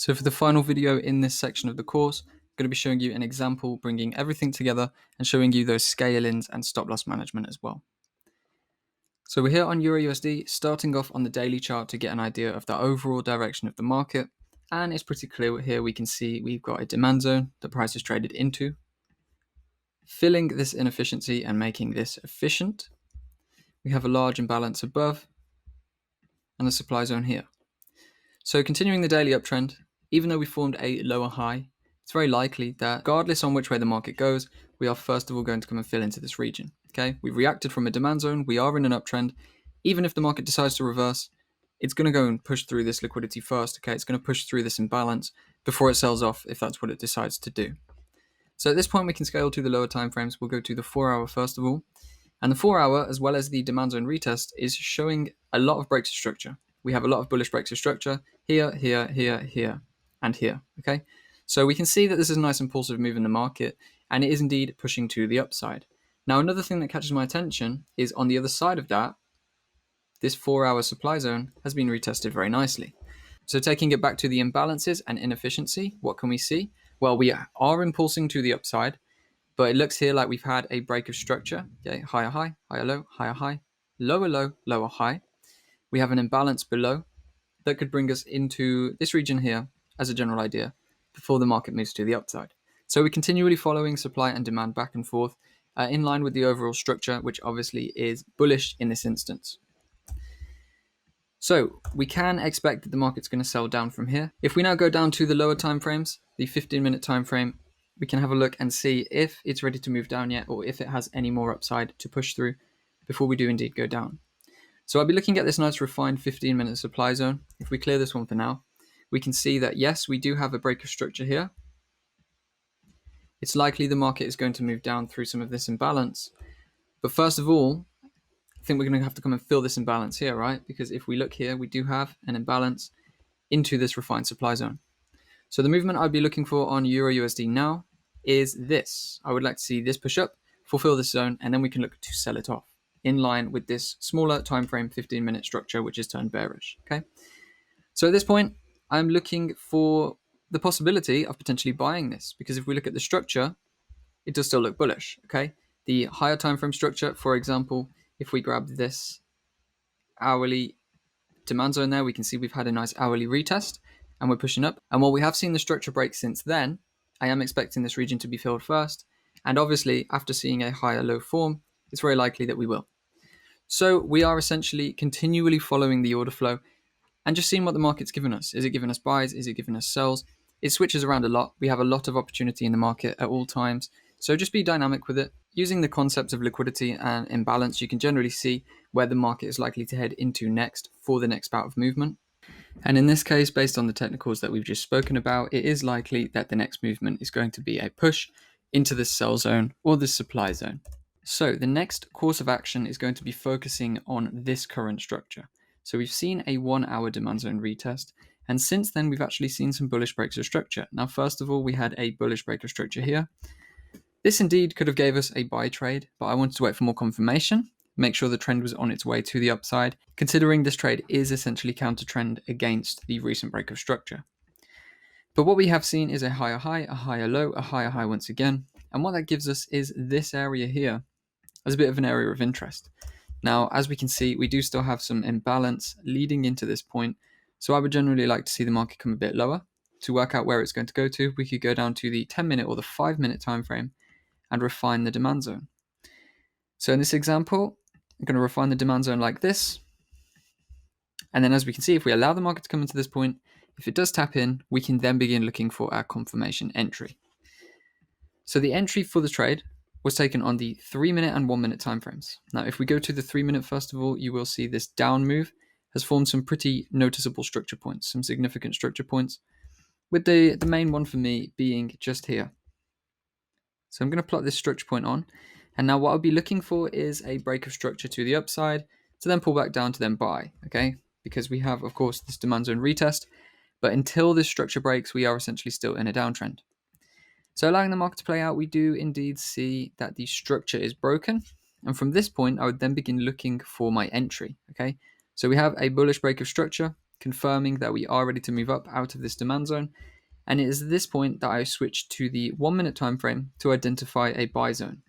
So for the final video in this section of the course, I'm going to be showing you an example, bringing everything together and showing you those scale-ins and stop loss management as well. So we're here on EURUSD, starting off on the daily chart to get an idea of the overall direction of the market. And it's pretty clear here we can see we've got a demand zone the price is traded into, filling this inefficiency and making this efficient. We have a large imbalance above and the supply zone here. So continuing the daily uptrend, even though we formed a lower high, it's very likely that regardless on which way the market goes, we are first of all going to come and fill into this region. Okay, we've reacted from a demand zone, we are in an uptrend. Even if the market decides to reverse, it's going to go and push through this liquidity first. Okay, it's going to push through this imbalance before it sells off if that's what it decides to do. So at this point, we can scale to the lower time frames. We'll go to the 4 hour first of all. And the 4 hour, as well as the demand zone retest, is showing a lot of breaks of structure. We have a lot of bullish breaks of structure here, here, here, here, and here. Okay, so we can see that this is a nice impulsive move in the market, and it is indeed pushing to the upside. Now, another thing that catches my attention is on the other side of that, this 4 hour supply zone has been retested very nicely. So taking it back to the imbalances and inefficiency, what can we see? Well, we are impulsing to the upside, but it looks here like we've had a break of structure. Okay, higher high, higher low, higher high, lower low, lower high. We have an imbalance below that could bring us into this region here as a general idea before the market moves to the upside. So we're continually following supply and demand back and forth in line with the overall structure, which obviously is bullish in this instance. So we can expect that the market's going to sell down from here. If we now go down to the lower time frames, the 15-minute time frame, we can have a look and see if it's ready to move down yet or if it has any more upside to push through before we do indeed go down. So I'll be looking at this nice refined 15-minute supply zone. If we clear this one for now, we can see that yes, we do have a break of structure here. It's likely the market is going to move down through some of this imbalance. But first of all, I think we're going to have to come and fill this imbalance here, right? Because if we look here, we do have an imbalance into this refined supply zone. So the movement I'd be looking for on EURUSD now is this. I would like to see this push up, fulfill this zone, and then we can look to sell it off in line with this smaller time frame 15-minute structure, which is turned bearish. Okay. So at this point, I'm looking for the possibility of potentially buying this, because if we look at the structure, it does still look bullish. Okay. The higher time frame structure, for example, if we grab this hourly demand zone there, we can see we've had a nice hourly retest and we're pushing up. And while we have seen the structure break since then, I am expecting this region to be filled first. And obviously, after seeing a higher low form, it's very likely that we will. So we are essentially continually following the order flow and just seeing what the market's given us. Is it giving us buys? Is it giving us sells? It switches around a lot. We have a lot of opportunity in the market at all times. So just be dynamic with it. Using the concepts of liquidity and imbalance, you can generally see where the market is likely to head into next for the next bout of movement. And in this case, based on the technicals that we've just spoken about, it is likely that the next movement is going to be a push into this sell zone or this supply zone. So the next course of action is going to be focusing on this current structure. So we've seen a 1 hour demand zone retest. And since then, we've actually seen some bullish breaks of structure. Now, first of all, we had a bullish break of structure here. This indeed could have gave us a buy trade, but I wanted to wait for more confirmation, make sure the trend was on its way to the upside, considering this trade is essentially counter trend against the recent break of structure. But what we have seen is a higher high, a higher low, a higher high once again. And what that gives us is this area here as a bit of an area of interest. Now, as we can see, we do still have some imbalance leading into this point. So I would generally like to see the market come a bit lower. To work out where it's going to go to, we could go down to the 10-minute or the 5-minute time frame and refine the demand zone. So in this example, I'm going to refine the demand zone like this. And then as we can see, if we allow the market to come into this point, if it does tap in, we can then begin looking for our confirmation entry. So the entry for the trade was taken on the 3-minute and 1-minute timeframes. Now, if we go to the 3-minute, first of all, you will see this down move has formed some pretty noticeable structure points, some significant structure points, with the main one for me being just here. So I'm going to plot this structure point on. And now what I'll be looking for is a break of structure to the upside to then pull back down to then buy, okay? Because we have, of course, this demand zone retest. But until this structure breaks, we are essentially still in a downtrend. So allowing the market to play out, we do indeed see that the structure is broken. And from this point, I would then begin looking for my entry, okay? So we have a bullish break of structure confirming that we are ready to move up out of this demand zone. And it is at this point that I switch to the 1 minute time frame to identify a buy zone.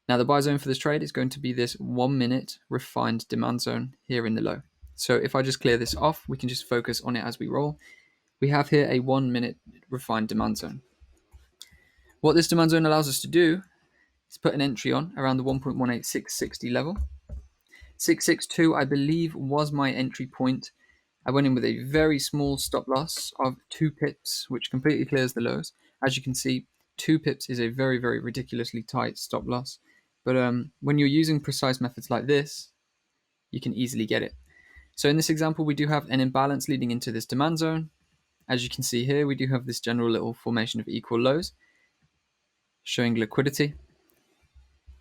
Now the buy zone for this trade is going to be this 1 minute refined demand zone here in the low. So if I just clear this off, we can just focus on it as we roll. We have here a 1 minute refined demand zone. What this demand zone allows us to do is put an entry on around the 1.18660 level. 662, I believe, was my entry point. I went in with a very small stop loss of 2 pips, which completely clears the lows. As you can see, 2 pips is a very, very ridiculously tight stop loss. But when you're using precise methods like this, you can easily get it. So in this example, we do have an imbalance leading into this demand zone. As you can see here, we do have this general little formation of equal lows, showing liquidity.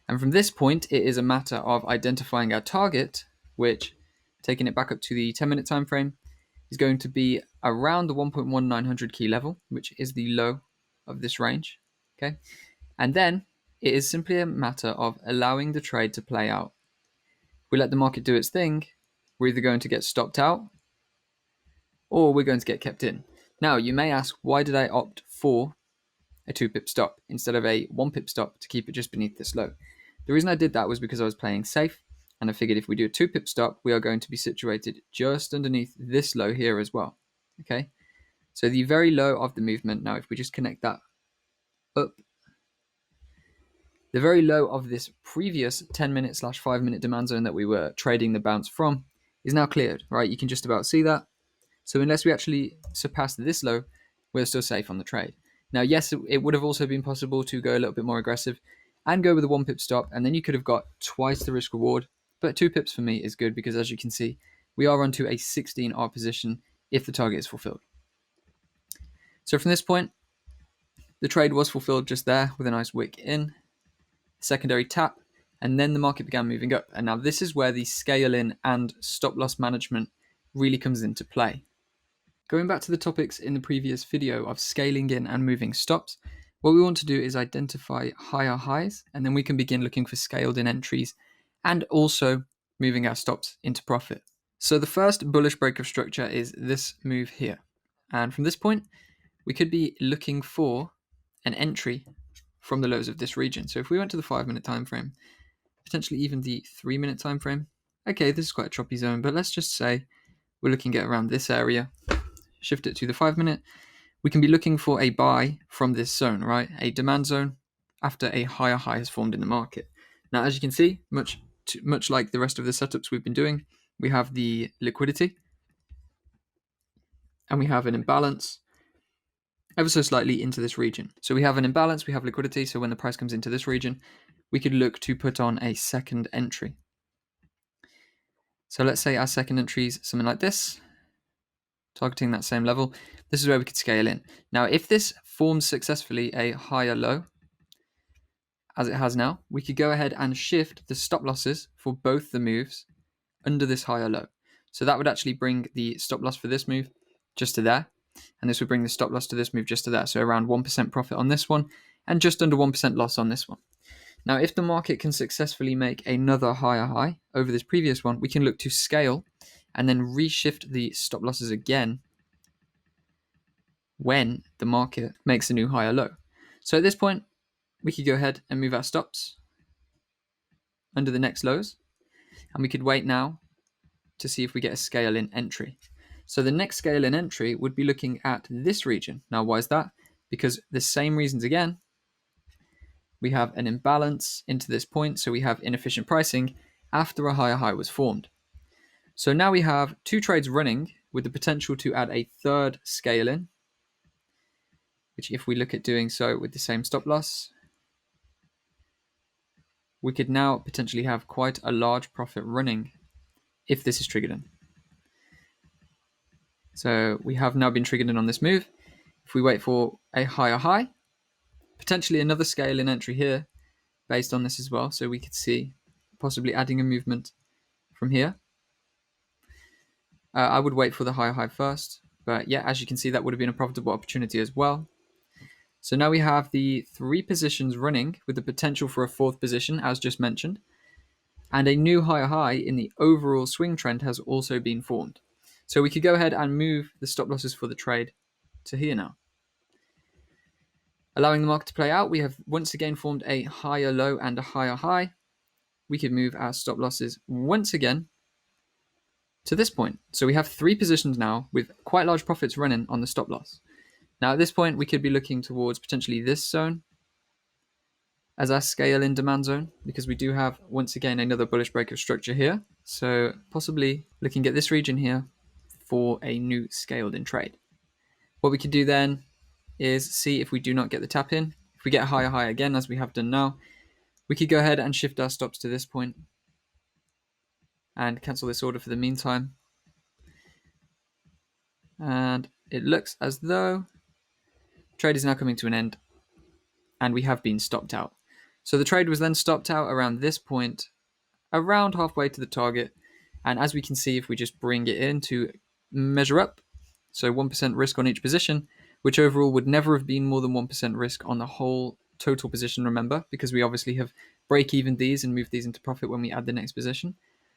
And from this point, it is a matter of identifying our target, which, taking it back up to the 10-minute time frame, is going to be around the 1.1900 key level, which is the low of this range. Okay, and then it is simply a matter of allowing the trade to play out. If we let the market do its thing, we're either going to get stopped out or we're going to get kept in. Now, you may ask, why did I opt for a 2-pip stop instead of a 1-pip stop to keep it just beneath this low? The reason I did that was because I was playing safe, and I figured if we do a 2-pip stop, we are going to be situated just underneath this low here as well. Okay, so the very low of the movement, now if we just connect that up, the very low of this previous 10-minute / 5-minute demand zone that we were trading the bounce from is now cleared, right? You can just about see that. So unless we actually surpass this low, we're still safe on the trade. Now, yes, it would have also been possible to go a little bit more aggressive and go with a 1-pip stop, and then you could have got twice the risk reward. But 2 pips for me is good because, as you can see, we are onto a 16R position if the target is fulfilled. So from this point, the trade was fulfilled just there with a nice wick in, secondary tap, and then the market began moving up. And now this is where the scale in and stop loss management really comes into play. Going back to the topics in the previous video of scaling in and moving stops, what we want to do is identify higher highs, and then we can begin looking for scaled in entries and also moving our stops into profit. So the first bullish break of structure is this move here. And from this point, we could be looking for an entry from the lows of this region. So if we went to the 5-minute time frame, potentially even the 3-minute time frame. Okay, this is quite a choppy zone, but let's just say we're looking at around this area. Shift it to the 5-minute. We can be looking for a buy from this zone, right? A demand zone after a higher high has formed in the market. Now, as you can see, much like the rest of the setups we've been doing, we have the liquidity and we have an imbalance ever so slightly into this region. So we have an imbalance, we have liquidity. So when the price comes into this region, we could look to put on a second entry. So let's say our second entry is something like this, targeting that same level. This is where we could scale in. Now, if this forms successfully a higher low, as it has now, we could go ahead and shift the stop losses for both the moves under this higher low. So that would actually bring the stop loss for this move just to there. And this would bring the stop loss to this move just to there. So around 1% profit on this one and just under 1% loss on this one. Now, if the market can successfully make another higher high over this previous one, we can look to scale and then reshift the stop losses again when the market makes a new higher low. So at this point, we could go ahead and move our stops under the next lows, and we could wait now to see if we get a scale in entry. So the next scale in entry would be looking at this region. Now, why is that? Because the same reasons again. We have an imbalance into this point, so we have inefficient pricing after a higher high was formed. So now we have 2 trades running with the potential to add a third scale in, which if we look at doing so with the same stop loss, we could now potentially have quite a large profit running if this is triggered in. So we have now been triggered in on this move. If we wait for a higher high, potentially another scale in entry here based on this as well. So we could see possibly adding a movement from here. I would wait for the higher high first. But yeah, as you can see, that would have been a profitable opportunity as well. So now we have the 3 positions running with the potential for a 4th position, as just mentioned. And a new higher high in the overall swing trend has also been formed. So we could go ahead and move the stop losses for the trade to here now. Allowing the market to play out, we have once again formed a higher low and a higher high. We could move our stop losses once again to this point. So we have 3 positions now with quite large profits running on the stop loss. Now at this point, we could be looking towards potentially this zone as our scale in demand zone, because we do have once again another bullish break of structure here. So possibly looking at this region here for a new scaled in trade. What we could do then is see if we do not get the tap in. If we get a higher high again, as we have done now, we could go ahead and shift our stops to this point and cancel this order for the meantime. And it looks as though trade is now coming to an end and we have been stopped out. So the trade was then stopped out around this point, around halfway to the target. And as we can see, if we just bring it in to measure up, so 1% risk on each position, which overall would never have been more than 1% risk on the whole total position, remember, because we obviously have break-evened these and moved these into profit when we add the next position.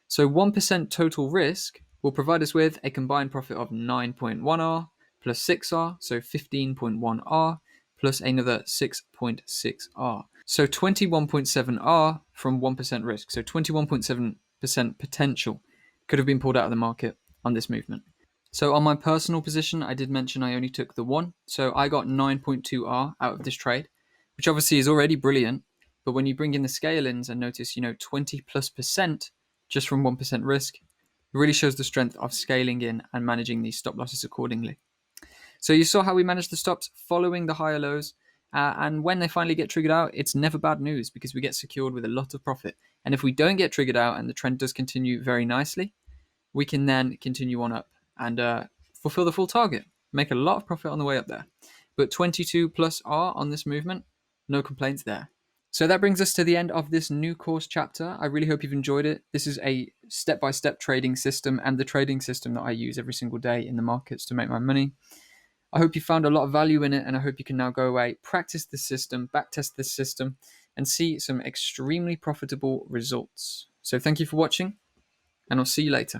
So 1% total risk will provide us with a combined profit of 9.1R plus 6R, so 15.1R, plus another 6.6R. So 21.7R from 1% risk. So 21.7% potential could have been pulled out of the market on this movement. So on my personal position, I did mention I only took the 1. So I got 9.2R out of this trade, which obviously is already brilliant. But when you bring in the scale-ins and notice, 20+% just from 1% risk, it really shows the strength of scaling in and managing these stop losses accordingly. So you saw how we managed the stops following the higher lows. And when they finally get triggered out, it's never bad news because we get secured with a lot of profit. And if we don't get triggered out and the trend does continue very nicely, we can then continue on up and fulfill the full target, make a lot of profit on the way up there. But 22 plus R on this movement, no complaints there. So that brings us to the end of this new course chapter. I really hope you've enjoyed it. This is a step-by-step trading system and the trading system that I use every single day in the markets to make my money. I hope you found a lot of value in it, and I hope you can now go away, practice this system, backtest this system, and see some extremely profitable results. So thank you for watching, and I'll see you later.